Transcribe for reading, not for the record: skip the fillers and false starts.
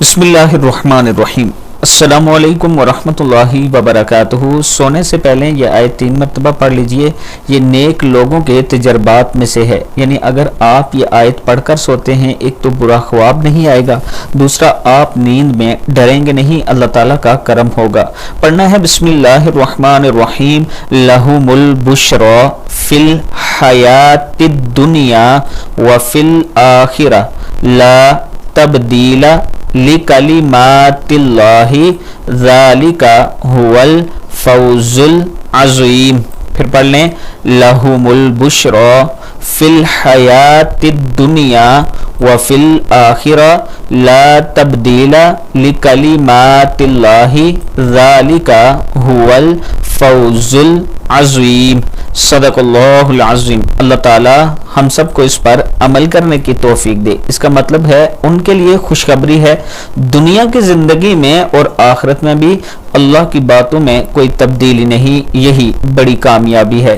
بسم اللہ الرحمن الرحیم۔ السلام علیکم ورحمۃ اللہ وبرکاتہ۔ سونے سے پہلے یہ آیت 3 مرتبہ پڑھ لیجئے۔ یہ نیک لوگوں کے تجربات میں سے ہے، یعنی اگر آپ یہ آیت پڑھ کر سوتے ہیں، ایک تو برا خواب نہیں آئے گا، دوسرا آپ نیند میں ڈریں گے نہیں، اللہ تعالیٰ کا کرم ہوگا۔ پڑھنا ہے بسم اللہ الرحمن الرحیم۔ لہم البشری فی الحیات الدنیا وفی الآخرہ لا تبدیل لکلمات اللہ ذالک هو الفوز العظیم۔ پھر پڑھ لیں، لہم البشری فی الحیات الدنیا وفی الآخرہ لا تبدیل لکلمات اللہ ذالک هو الفوز العظیم۔ صدق اللہ العظیم۔ اللہ تعالی ہم سب کو اس پر عمل کرنے کی توفیق دے۔ اس کا مطلب ہے ان کے لیے خوشخبری ہے، دنیا کی زندگی میں اور آخرت میں بھی اللہ کی باتوں میں کوئی تبدیلی نہیں، یہی بڑی کامیابی ہے۔